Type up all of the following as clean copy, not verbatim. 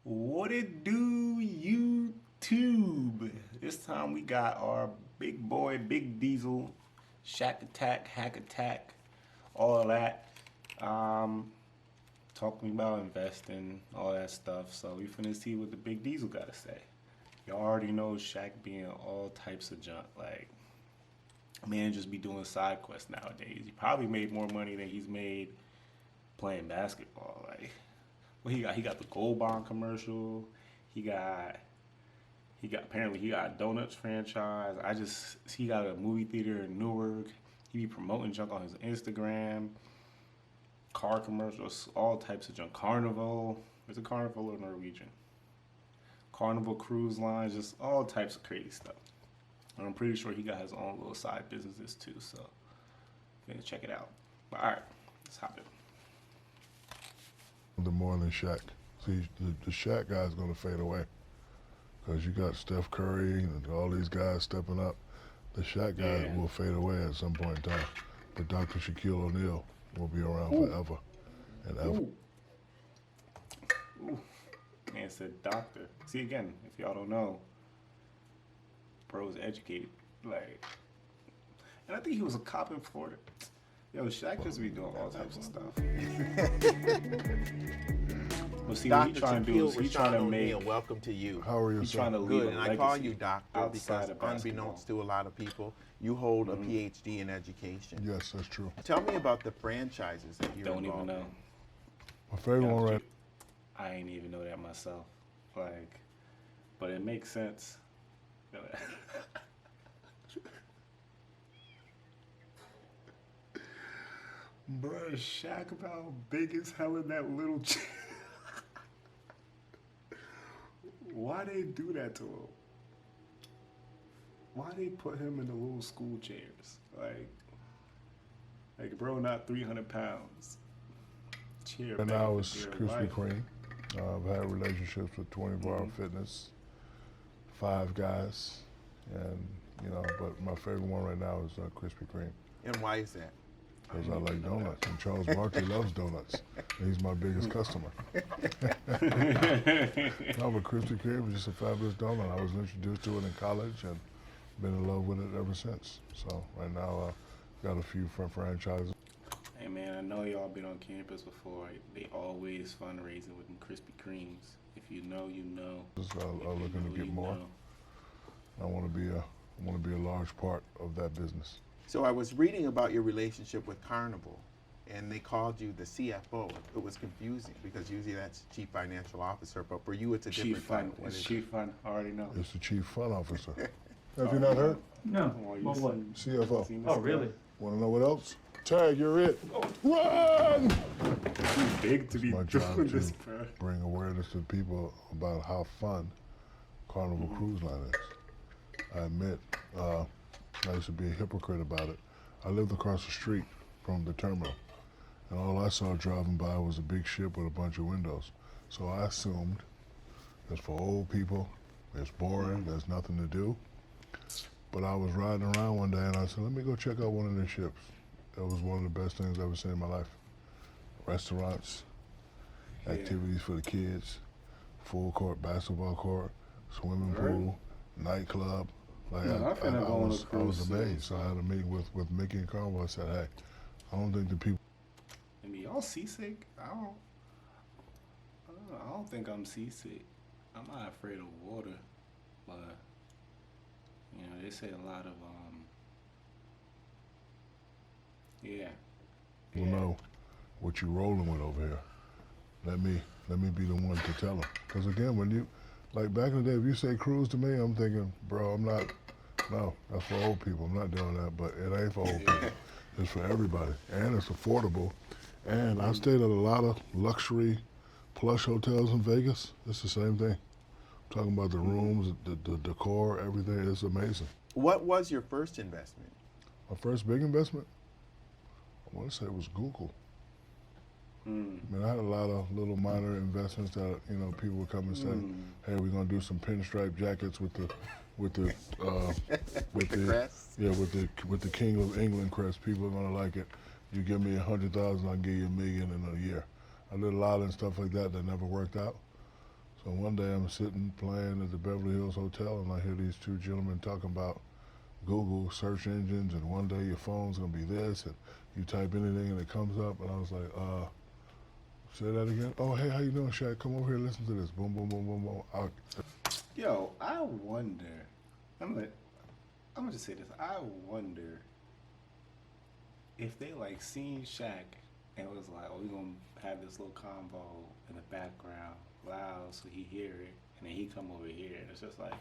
What it do, YouTube? This time we got our big boy, Big Diesel, Shack Attack, Hack Attack, all that. Um, Talking about investing, all that stuff. So we finna see what the Big Diesel gotta say. Y'all already know Shaq being all types of junk. Like, man just be doing side quests nowadays. He probably made more money than he's made playing basketball. Like, what he got? He got the Gold Bond commercial. He got apparently he got a donuts franchise. He got a movie theater in Newark. He be promoting junk on his Instagram. Car commercials, all types of junk. Carnival. Is it Carnival or Norwegian? Carnival Cruise Lines, just all types of crazy stuff. And I'm pretty sure he got his own little side businesses too, so you can check it out. But all right, let's hop in. The more than Shaq. See, the Shaq guy's going to fade away because you got Steph Curry and all these guys stepping up. The Shaq guy will fade away at some point in time. But Dr. Shaquille O'Neal will be around forever and ever. Ooh. Man said doctor. See, again, if y'all don't know, bro's educated. Like, and I think he was a cop in Florida. Yo, Shaq just be doing all types of stuff. But see, what he trying to do is he trying to make. Welcome to you. How are you, He's sir? trying to leave Good, a and I legacy call you doctor outside because of basketball. unbeknownst to a lot of people, you hold a PhD in education. Yes, that's true. Tell me about the franchises that you're Don't even involved know. My favorite one right I ain't even know that myself. Like, but it makes sense. Bruh, Shaq about big as hell in that little chair. Why they do that to him? Why they put him in the little school chairs? Like bro, not 300 pounds. Chair and back now for is dear Krispy life. Kreme. I've had relationships with 24 Hour Fitness, Five Guys, and but my favorite one right now is Krispy Kreme. And why is that? Because I like donuts, and Charles Barkley loves donuts. And he's my biggest customer. No, but Krispy Kreme is just a fabulous donut. I was introduced to it in college and been in love with it ever since. So right now, got a few franchises. Hey man, I know y'all been on campus before. They always fundraising with them Krispy Kremes. If you know, you know. I'm looking to get more. I want to be a large part of that business. So I was reading about your relationship with Carnival, and they called you the CFO. It was confusing because usually that's Chief Financial Officer, but for you it's a Chief different Fun. title. What It's is it? Chief Fun. I already know. It's the Chief Fun Officer. Have you not heard? No. Oh, you Well, what? CFO. seen this Oh, guy? really? Want to know what else? Tag, you're it. Run! Too big to be My job doing to this, bro. bring awareness to people about how fun Carnival Cruise Line is. I admit, I used to be a hypocrite about it. I lived across the street from the terminal, and all I saw driving by was a big ship with a bunch of windows. So I assumed it's for old people, it's boring, there's nothing to do. But I was riding around one day and I said, let me go check out one of these ships. That was one of the best things I've ever seen in my life. Restaurants, activities for the kids, full court basketball court, swimming pool, nightclub. Like No, I finna go on a I cruise was soon. amazed. So I had a meeting with Mickey and Carnival. I said, hey, I don't think the people. I mean, y'all seasick? I don't think I'm seasick. I'm not afraid of water, but they say a lot of yeah. Will know what you rolling with over here. Let me be the one to tell them. Because again, when you, like back in the day, if you say cruise to me, I'm thinking, bro, I'm not, no, that's for old people. I'm not doing that, but it ain't for old people. It's for everybody. And it's affordable. And I stayed at a lot of luxury plush hotels in Vegas. It's the same thing. I'm talking about the rooms, the decor, everything. It's amazing. What was your first investment? My first big investment, I want to say it was Google. I mean, I had a lot of little minor investments that people would come and say, "Hey, we're gonna do some pinstripe jackets with the With the crest? yeah with the King of England crest. People are gonna like it. You give me 100,000, I'll give you $1 million in a year." I did a lot of stuff like that that never worked out. So one day I'm sitting playing at the Beverly Hills Hotel, and I hear these two gentlemen talking about Google search engines, and one day your phone's gonna be this, and you type anything and it comes up, and I was like, say that again? Oh, hey, how you doing, Shaq? Come over here, listen to this. Boom, boom, boom, boom, boom. Yo, I wonder. I'm gonna just say this. I wonder if they like seen Shaq and was like, "Oh, we gonna have this little convo in the background, loud, so he hear it, and then he come over here, and it's just like,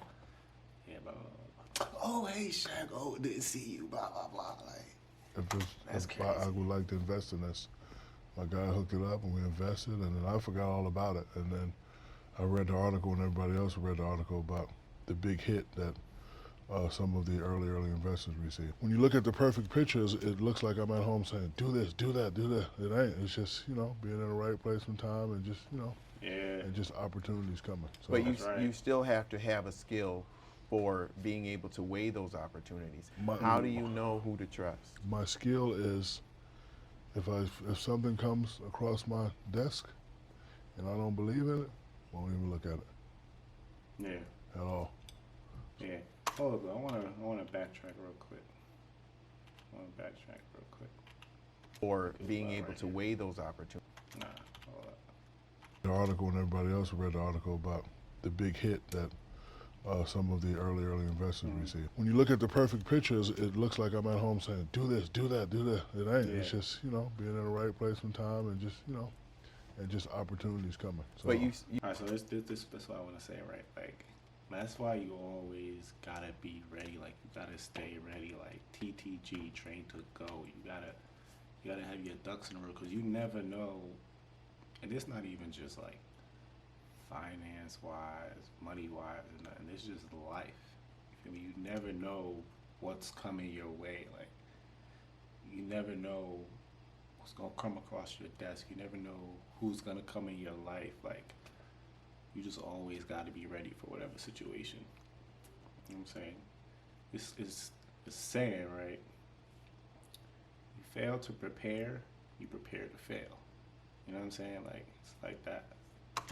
yeah, blah, blah, blah. Oh, hey, Shaq. Oh, didn't see you. Blah blah blah. Like, That's If I would like to invest in this. My guy hooked it up, and we invested, and then I forgot all about it. And then I read the article, and everybody else read the article about the big hit that some of the early investors received. When you look at the perfect pictures, it looks like I'm at home saying, do this, do that, do that. It ain't. It's just, being in the right place and time, and just, yeah, and just opportunities coming. So But That's right. you still have to have a skill for being able to weigh those opportunities. My- How do you know who to trust? my skill is if something comes across my desk and I don't believe in it, won't even look at it yeah, at all. yeah. Hold on, I wanna backtrack real quick. For being Right able to here. weigh those opportunities. Nah, hold up. The article, and everybody else read the article about the big hit that some of the early investors received. When you look at the perfect pictures, it looks like I'm at home saying, do this, do that, do that. It ain't. It's Yeah. just, being in the right place and time, and just, and just opportunities coming. So, But you All right, so this what I want to say, right? Like, that's why you always gotta be ready. Like, you gotta stay ready. Like TTG, train to go. You gotta have your ducks in a row, because you never know. And it's not even just like finance wise, money wise, and nothing. It's just life. You feel me? You never know what's coming your way. Like, you never know what's gonna come across your desk. You never know who's gonna come in your life. Like, you just always got to be ready for whatever situation. You know what I'm saying? It's saying, right? You fail to prepare, you prepare to fail. You know what I'm saying? Like, it's like that.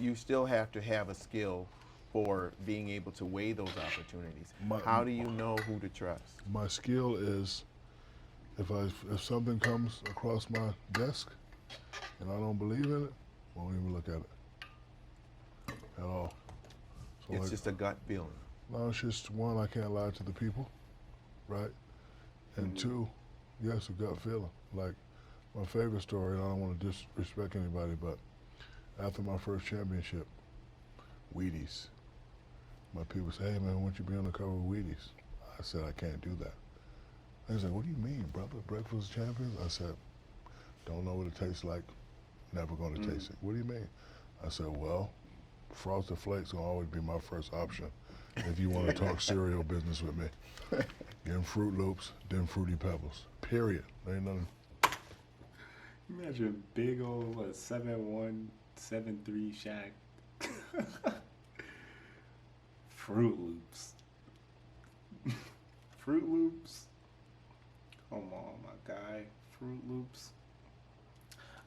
you still have to have a skill for being able to weigh those opportunities. How do you know who to trust? my skill is if something comes across my desk and I don't believe in it, won't even look at it at all. So It's just a gut feeling. no, it's just one, I can't lie to the people, right? And two, yes, a gut feeling. Like my favorite story, and I don't want to disrespect anybody, but after my first championship, Wheaties, my people say, hey man, why don't you be on the cover of Wheaties? I said, I can't do that. They said, what do you mean, brother? Breakfast Champions? I said, don't know what it tastes like, never going to taste it. What do you mean? I said, well, Frosted Flakes will always be my first option if you want to talk cereal business with me. Then Fruit Loops, then Fruity Pebbles. Period. There ain't nothing. Imagine big old 7'1", 7'3" Shaq. Fruit Loops. Fruit Loops. Come on, my guy. Fruit Loops.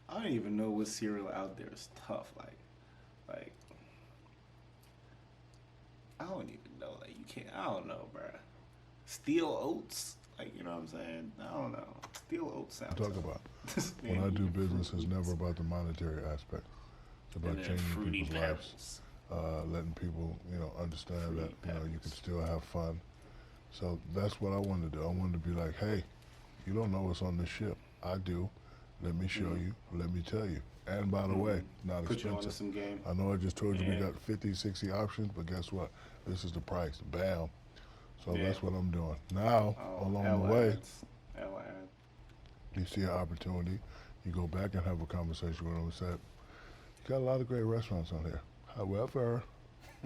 I don't even know what cereal out there is tough. Like, I don't even know. Like, you can't. I don't know, bruh. Steel Oats. Like, you know what I'm saying? I don't know. Steel Oats sounds Talk tough. about. This When man I do eating business, Fruit it's never Loops. about the monetary aspect. It's about And then changing Fruity people's lives, Pebbles. letting people, understand Fruity that, you can Pebbles. still have fun. So that's what I wanted to do. I wanted to be like, hey, you don't know what's on this ship. I do. Let me show you. Let me tell you. And by the way, not Put you on to expensive. some game. I know I just told you we Yeah. got 50, 60 options, but guess what? This is the price. Bam. So Yeah. that's what I'm doing. Now, Oh, along L the way, ads. L ad. you see an opportunity, you go back and have a conversation with them and say, you got a lot of great restaurants on here. However,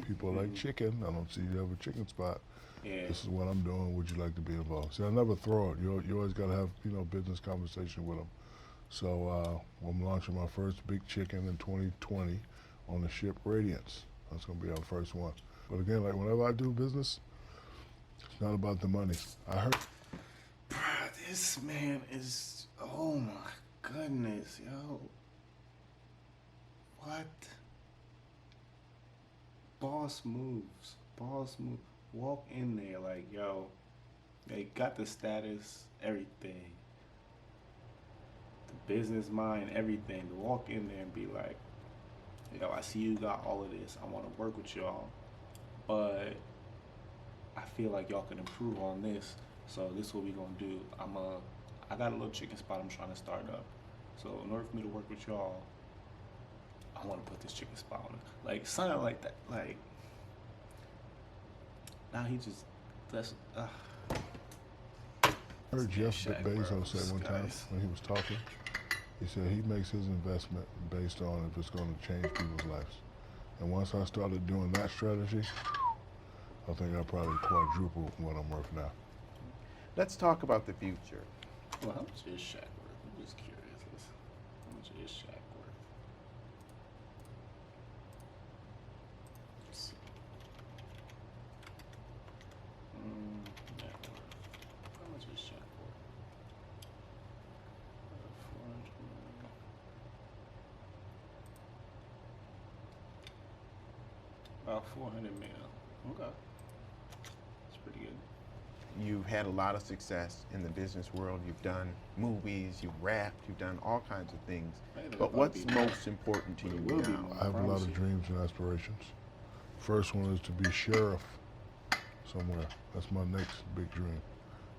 people like chicken. I don't see you have a chicken spot. Yeah. This is what I'm doing. Would you like to be involved? See, I never throw it. You always got to have, business conversation with them. So I'm launching my first big chicken in 2020 on the ship Radiance. That's going to be our first one. But again, like whenever I do business, it's not about the money. I heard Bruh, this man is. Oh my goodness, yo. What? boss moves. Boss move. Walk in there like, yo, they got the status, everything. The business mind, everything. To walk in there and be like, yo, I see you got all of this. I want to work with y'all. But I feel like y'all can improve on this. So this is what we gonna do. I got a little chicken spot I'm trying to start up. So in order for me to work with y'all, I want to put this chicken spot on it. Like something like that. Like now he just that's. I heard Jeff Shaq, bro. Bezos say one time Guys. when he was talking, he said he makes his investment based on if it's going to change people's lives. And once I started doing that strategy, I think I probably quadrupled what I'm worth now. Let's talk about the future. Well, how much is Shaq worth? I'm just curious. How much is Shaq worth? Let's see. Net worth. How much is Shaq worth? 400 million. About 400 mil. Okay. That's pretty good. You've had a lot of success in the business world. You've done movies, you've rapped, you've done all kinds of things. Hey, But that'll what's be most important to But you it will be now? more. I have a lot Promise of you. dreams and aspirations. First one is to be sheriff somewhere. That's my next big dream.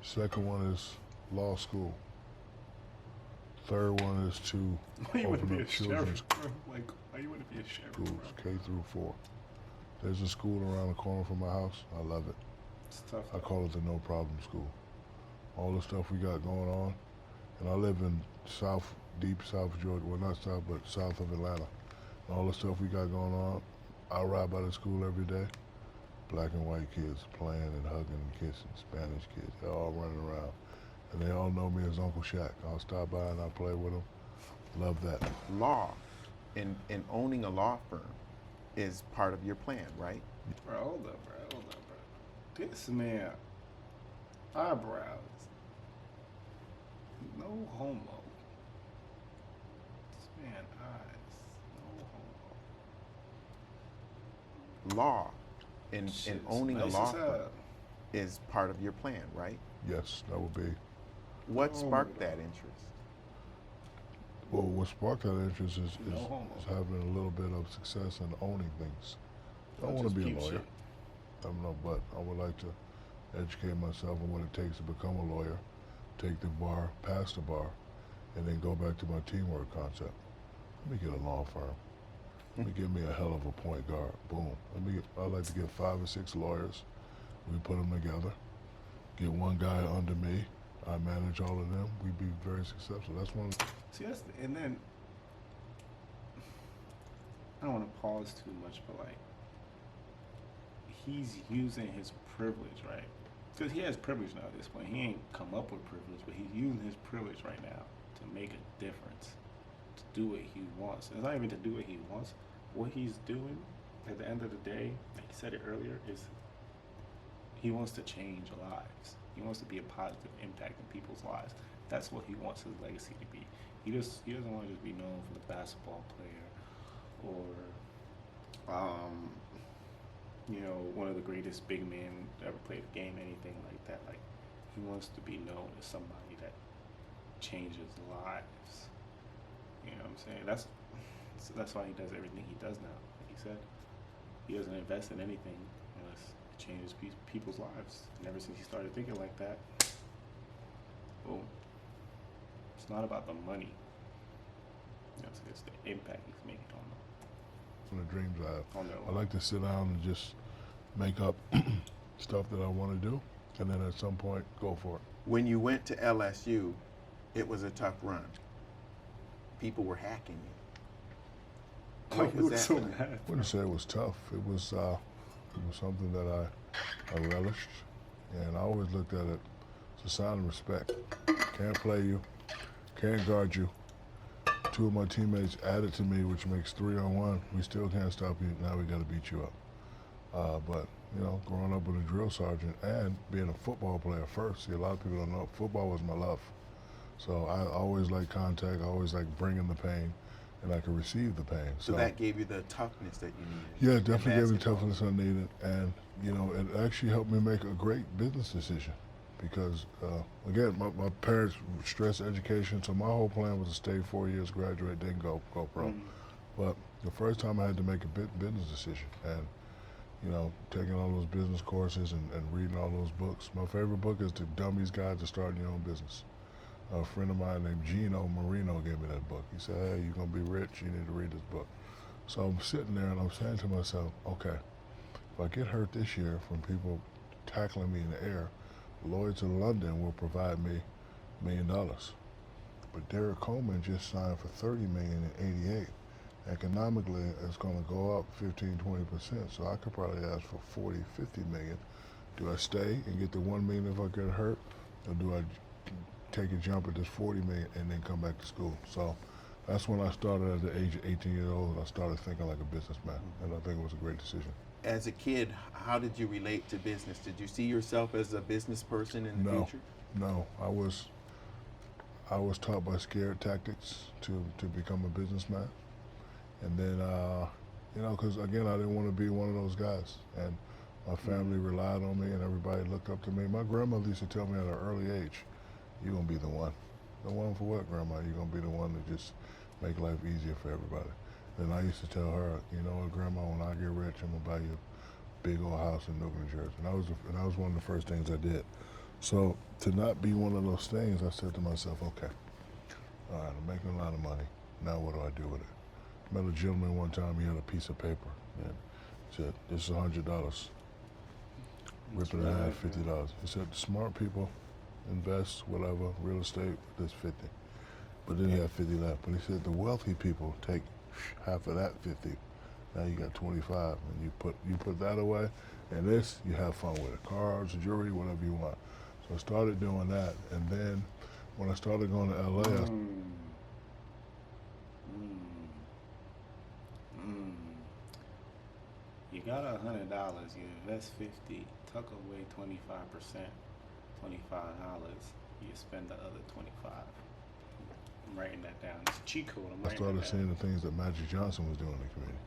Second one is law school. Third one is to Why you want to open be up a children's sheriff, bro? Like, why you want to be a sheriff, schools, bro? K through 4. There's a school around the corner from my house. I love it. It's tough. I call it the no problem school. All the stuff we got going on, and I live in deep South Georgia. Well, not South, but south of Atlanta. And all the stuff we got going on, I ride by the school every day. Black and white kids playing and hugging and kissing. Spanish kids, they're all running around, and they all know me as Uncle Shaq. I'll stop by and I play with them. Love that. Law and owning a law firm is part of your plan, right? Bro, hold up, bro. This man, eyebrows, no homo. This man, eyes, no homo. Law and Shit, it's owning a nice law as firm hell. is part of your plan, right? Yes, that would be. What Oh, sparked my that God. interest? Well, what sparked that interest is No homo. having a little bit of success in owning things. I don't Don't want to just be a peep lawyer. shit. I'm not, but I would like to educate myself on what it takes to become a lawyer, take the bar, pass the bar, and then go back to my teamwork concept. Let me get a law firm. Let me get me a hell of a point guard. Boom. I'd like to get 5 or 6 lawyers. We put them together. Get one guy under me. I manage all of them. We'd be very successful. That's one. See, and then I don't want to pause too much, but like he's using his privilege, right? Because he has privilege now at this point. He ain't come up with privilege, but he's using his privilege right now to make a difference, to do what he wants. It's not even to do what he wants. What he's doing at the end of the day, like he said it earlier, is he wants to change lives. He wants to be a positive impact in people's lives. That's what he wants his legacy to be. He doesn't want to just be known for the basketball player or one of the greatest big men to ever play the game, anything like that. Like he wants to be known as somebody that changes lives. You know what I'm saying? That's why he does everything he does now. Like he said, he doesn't invest in anything unless it changes people's lives. And ever since he started thinking like that, boom. It's not about the money. You know, it's the impact he's making on The dreams I have. their I like to sit down and just make up stuff that I want to do, and then at some point go for it. When you went to LSU, it was a tough run. People were hacking you. Like, What was that so like? mad. I wouldn't say it was tough. It was something that I relished, and I always looked at it as a sign of respect. Can't play you, can't guard you. 2 of my teammates added to me, which makes 3-on-1. We still can't stop you. Now we got to beat you up. But growing up with a drill sergeant and being a football player first. See, a lot of people don't know football was my love. So I always like contact. I always like bringing the pain. and I could receive the pain. So that gave you the toughness that you needed. Yeah, it in definitely gave me basketball. toughness I needed, and it actually helped me make a great business decision because again, my parents stressed education, so my whole plan was to stay 4 years, graduate, then go pro. Mhm. But the first time I had to make a business decision, and taking all those business courses and reading all those books. My favorite book is The Dummy's Guide to Starting Your Own Business. A friend of mine named Gino Marino gave me that book. He said, hey, you're going to be rich, you need to read this book. So I'm sitting there and I'm saying to myself, okay, if I get hurt this year from people tackling me in the air, Lloyd's of London will provide me $1 million. But Derek Coleman just signed for $30 million in '88. Economically, it's going to go up 15-20%. So I could probably ask for 40, 50 million. Do I stay and get the 1 million if I get hurt, or do I take a jump at this 40 million and then come back to school? So that's when I started at the age of 18 years old. I started thinking like a businessman, and I think it was a great decision. As a kid, how did you relate to business? Did you see yourself as a business person in the No. future? No, I was taught by scared tactics to become a businessman, and then because again I didn't want to be one of those guys, and my family relied on me and everybody looked up to me. My grandmother used to tell me at an early age, "You're gonna be the one." The one for what, Grandma? You're gonna be the one to just make life easier for everybody. And I used to tell her, you know what, Grandma, when I get rich, I'm gonna buy you a big old house in Newark, New Jersey. And that was one of the first things I did. So to not be one of those things, I said to myself, okay, all right, I'm making a lot of money. Now what do I do with it? Met a gentleman one time, he had a piece of paper and said, this is $100. Rip it in half, $50. He said, smart people invest, whatever, real estate, this 50. But then he had 50 left. But he said the wealthy people take half of that 50. Now you got 25, and you put that away, and this you have fun with it. Cars, jewelry, whatever you want. So I started doing that, and then when I started going to LA, You got $100. You invest 50. Tuck away 25%. $25. You spend the other 25. I'm writing that down. It's a cheat code. I started seeing the things that Magic Johnson was doing in the community.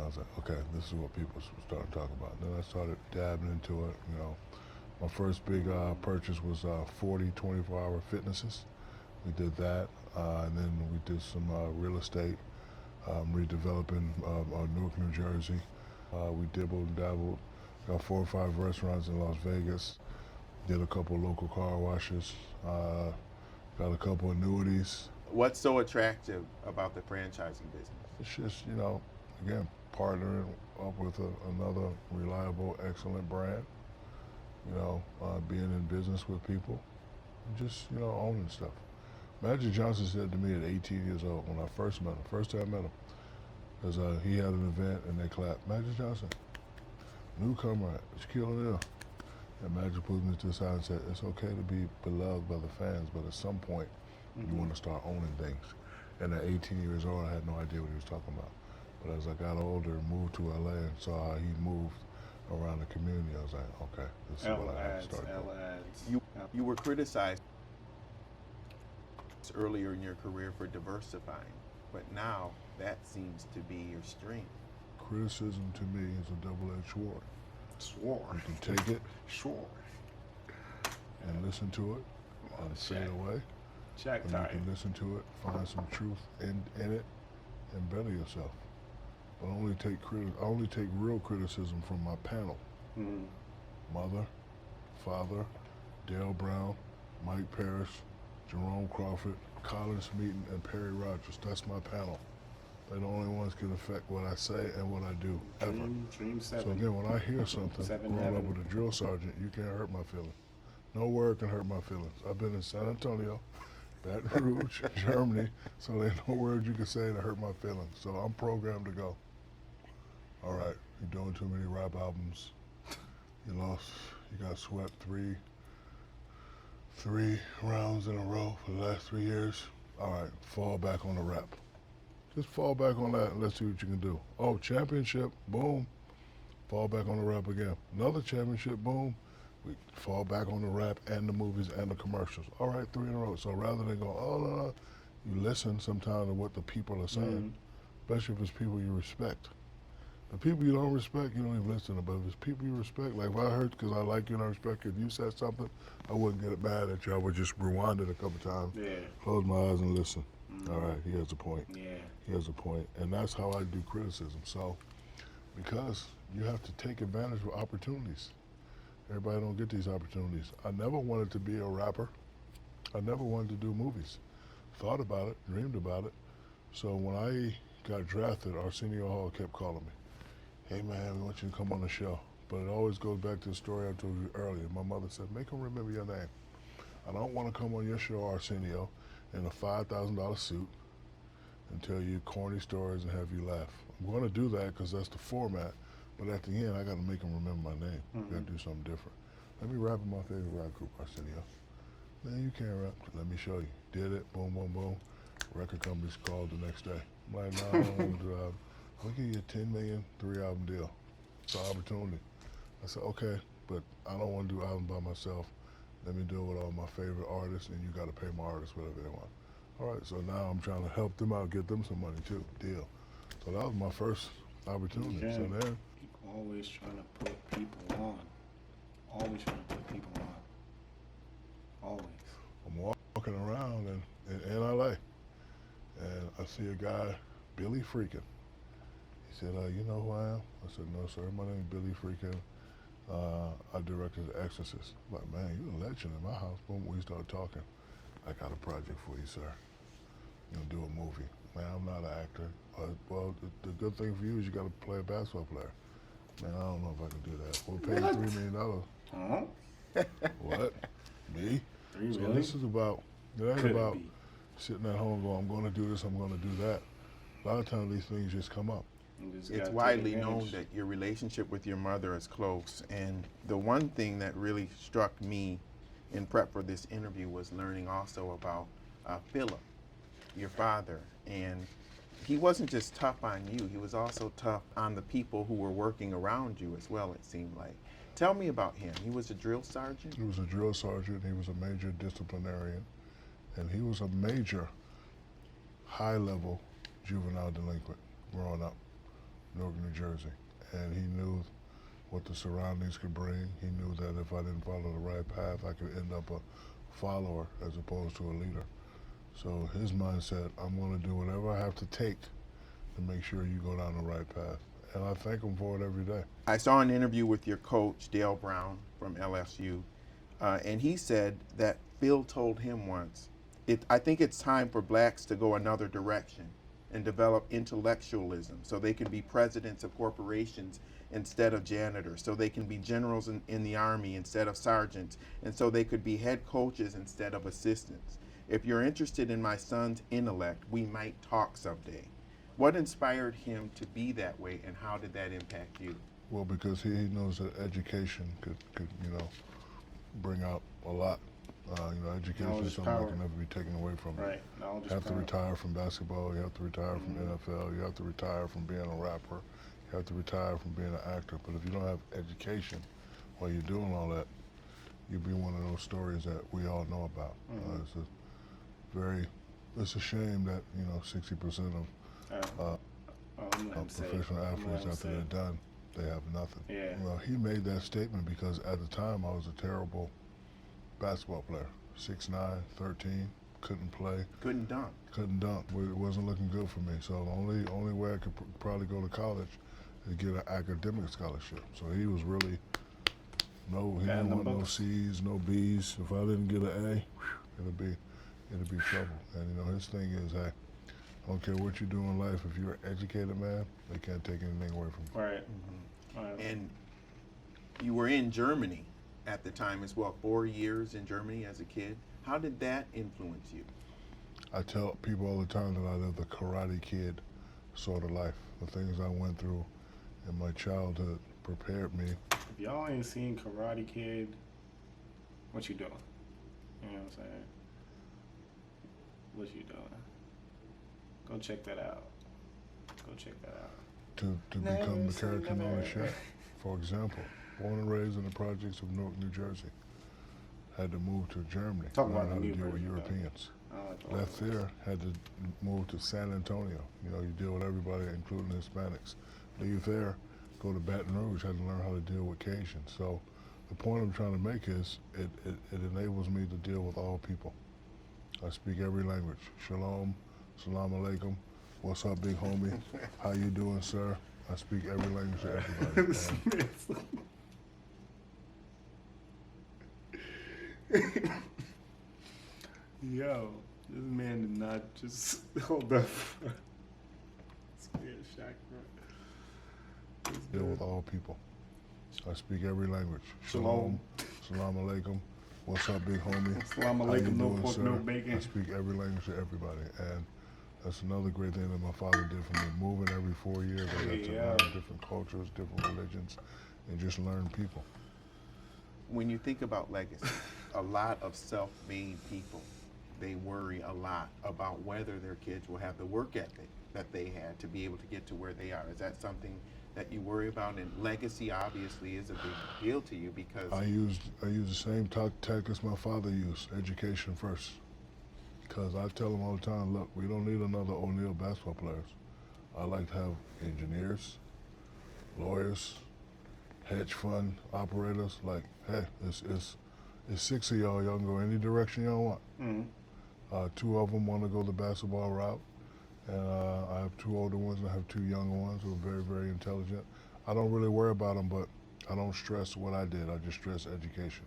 I was like, okay, this is what people started talking about. Then I started dabbing into it. My first big purchase was 40 24-hour fitnesses. We did that, and then we did some real estate, redeveloping Newark, New Jersey. We dibbled and dabbled. Got 4 or 5 restaurants in Las Vegas. Did a couple local car washes. Got a couple annuities. What's so attractive about the franchising business? It's just, again, partnering up with another reliable, excellent brand. Being in business with people, and just, owning stuff. Magic Johnson said to me at 18 years old when I first met him, first time I met him, because he had an event and they clapped, Magic Johnson, newcomer, Shaquille O'Neal. And Magic pulled me to the side and said, it's okay to be beloved by the fans, but at some point, you want to start owning things. And at 18 years old, I had no idea what he was talking about. But as I got older and moved to LA and saw how he moved around the community, I was like, okay, this is what I have to start doing. You were criticized earlier in your career for diversifying, but now that seems to be your strength. Criticism to me is a double-edged sword. Swore. You can take it Swore. and listen to it and say it away, Check and you time. can listen to it, find some truth in it, and better yourself. But I only take real criticism from my panel. Mm. Mother, father, Dale Brown, Mike Parrish, Jerome Crawford, Colin Smeaton, and Perry Rogers. That's my panel. They're the only ones can affect what I say and what I do, ever. Dream 7. So again, when I hear something, Seven growing up heaven. with a drill sergeant, you can't hurt my feelings. No word can hurt my feelings. I've been in San Antonio, Baton Rouge, Germany, so there's no word you can say to hurt my feelings. So I'm programmed to go, all right, you're doing too many rap albums. You got swept three rounds in a row for the last 3 years. All right, fall back on the rap. Just fall back on that and let's see what you can do. Oh, championship, boom. Fall back on the rap again. Another championship, boom. We fall back on the rap and the movies and the commercials. All right, 3 in a row. So rather than go, oh, no, you listen sometimes to what the people are saying, especially if it's people you respect. The people you don't respect, you don't even listen to. But if it's people you respect, like if I heard because I like you and I respect you, if you said something, I wouldn't get mad at you. I would just rewind it a couple times, Yeah. close my eyes and listen. All right, he has a point. Yeah. He has a point. And that's how I do criticism. So, because you have to take advantage of opportunities. Everybody don't get these opportunities. I never wanted to be a rapper. I never wanted to do movies. Thought about it, dreamed about it. So when I got drafted, Arsenio Hall kept calling me. Hey man, we want you to come on the show. But it always goes back to the story I told you earlier. My mother said, make him remember your name. I don't want to come on your show, Arsenio, in a $5,000 suit and tell you corny stories and have you laugh. I'm going to do that because that's the format. But at the end, I got to make him remember my name. Got to do something different. Let me rap in my favorite rap group, Arsenio. Man, you can't rap. Let me show you. Did it. Boom, boom, boom. Record companies called the next day. I'm like, no, I don't want to do that. I'll give you a $10 million, 3-album deal. It's an opportunity. I said, okay, but I don't want to do album by myself. Let me do it with all my favorite artists, and you got to pay my artists whatever they want. All right, so now I'm trying to help them out, get them some money too. Deal. So that was my first opportunity. Yeah. So then, People always trying to put people on. Always trying to put people on. Always. I'm walking around in LA, and I see a guy, Billy Freakin. He said, you know who I am? I said, no, sir. My name is Billy Freakin. I directed The Exorcist. I'm like, man, you're a legend in my house. Boom, we started talking. I got a project for you, sir. You're going to do a movie. Man, I'm not an actor. Well, the good thing for you is you got to play a basketball player. Man, I don't know if I can do that. We'll pay you $3 million. Huh? What? Me? $3 So million? this is about, it ain't Could about be. sitting at home going, I'm going to do this, I'm going to do that. A lot of times these things just come up. You just It's gotta take widely known advantage. that your relationship with your mother is close. And the one thing that really struck me in prep for this interview was learning also about Philip, your father. And he wasn't just tough on you, he was also tough on the people who were working around you as well, it seemed like. Tell me about him. He was a drill sergeant? He was a drill sergeant, he was a major disciplinarian, and he was a major high-level juvenile delinquent growing up in Newark, New Jersey. And he knew what the surroundings could bring. He knew that if I didn't follow the right path, I could end up a follower as opposed to a leader. So his mindset, I'm going to do whatever I have to take to make sure you go down the right path. And I thank him for it every day. I saw an interview with your coach, Dale Brown from LSU, and he said that Phil told him once, I think it's time for blacks to go another direction and develop intellectualism so they can be presidents of corporations instead of janitors, so they can be generals in the army instead of sergeants, and so they could be head coaches instead of assistants. If you're interested in my son's intellect, we might talk someday. What inspired him to be that way, and how did that impact you? Well, because he knows that education could bring out a lot. Education Knowledge is is something that power. can never be taken away from you. Right. Knowledge is You have to power. retire from basketball. You have to retire from NFL. You have to retire from being a rapper. You have to retire from being an actor. But if you don't have education while you're doing all that, you'll be one of those stories that we all know about. It's a shame that 60% of I'm gonna say, professional I'm athletes gonna after say. they're done, they have nothing. Yeah. Well, he made that statement because at the time I was a terrible basketball player. 6'9", 13, couldn't play, Couldn't dunk. couldn't dunk. It wasn't looking good for me. So the only way I could probably go to college is get an academic scholarship. So he was really he Bad in didn't the want no books. C's, no B's. If I didn't get an A, it'd be trouble. And his thing is, hey, I don't care what you do in life. If you're an educated man, they can't take anything away from you. Right. Right. And you were in Germany at the time as well, 4 years in Germany as a kid. How did that influence you? I tell people all the time that I live the Karate Kid sort of life. The things I went through in my childhood prepared me. If y'all ain't seen Karate Kid, what you doing? You know what I'm saying? What you doing? Go check that out. Go check that out. To Never become the say character known never. as Chef. For example, born and raised in the projects of Newark, New Jersey, had to move to Germany, Talk learn about how the to new deal with version, though. Europeans. Left there, had to move to San Antonio. You know, you deal with everybody, including Hispanics. Leave there, go to Baton Rouge, had to learn how to deal with Cajuns. So the point I'm trying to make is it enables me to deal with all people. I speak every language. Shalom, salam alaikum, what's up, big homie? How you doing, sir? I speak every language to everybody. Yo, this man did not just hold up. Scared Shaq, bro. Deal with all people. I speak every language. Shalom. Salam alaikum. What's up, big homie? Salam How you alaikum, no doing, pork, sir? no bacon. I speak every language to everybody. And that's another great thing that my father did for me. Moving every 4 years, I got to Yeah. learn different cultures, different religions, and just learn people. When you think about legacy, a lot of self-made people, they worry a lot about whether their kids will have the work ethic that they had to be able to get to where they are. Is that something that you worry about? And legacy obviously is a big deal to you because I used the same tactics my father used, education first. Because I tell them all the time, look, we don't need another O'Neal basketball players. I like to have engineers, lawyers, hedge fund operators. Like, hey, it's 6 of y'all can go any direction y'all want. Mm-hmm. 2 of them want to go the basketball route, and I have 2 older ones and I have 2 younger ones who are very, very intelligent. I don't really worry about them, but I don't stress what I did. I just stress education,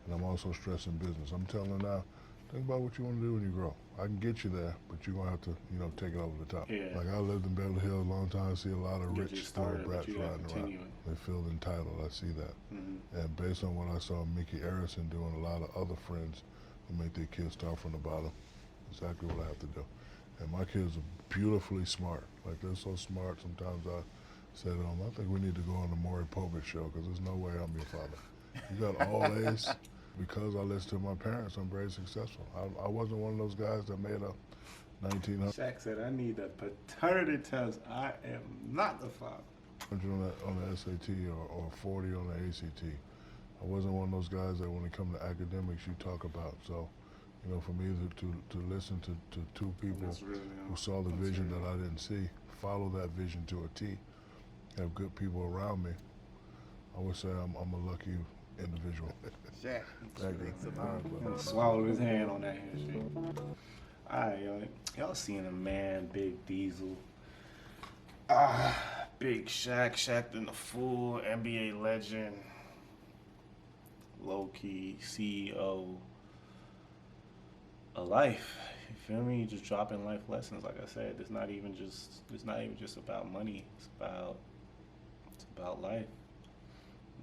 and I'm also stressing business. I'm telling them now, think about what you want to do when you grow. I can get you there, but you're gonna have to, take it over the top. Yeah. Like, I lived in Beverly Hills a long time. I see a lot of Get you rich started, spoiled but brats you gotta riding around. continue. They feel entitled. I see that. Mm-hmm. And based on what I saw Mickey Arison doing, a lot of other friends who make their kids start from the bottom, exactly what I have to do. And my kids are beautifully smart. Like, they're so smart. Sometimes I say to them, I think we need to go on the Maury Povich show because there's no way I'm your father. You got all A's. Because I listened to my parents, I'm very successful. I wasn't one of those guys that made a 1900 Shaq said, I need a paternity test. I am not the father. on the SAT or 40 on the ACT. I wasn't one of those guys that when it comes to academics you talk about. So, for me to listen to 2 people That's really, who saw the vision that I didn't see, follow that vision to a T, have good people around me, I would say I'm a lucky individual. Shaq Thank you. thinks about He swallowed his hand on that handshake. Alright, y'all seen a man, Big Diesel. Big Shaq in the Fool, NBA legend, low-key CEO of life. You feel me? Just dropping life lessons. Like I said, it's not even just about money. It's about life.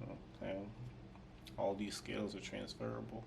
You know what I'm saying? All these skills are transferable.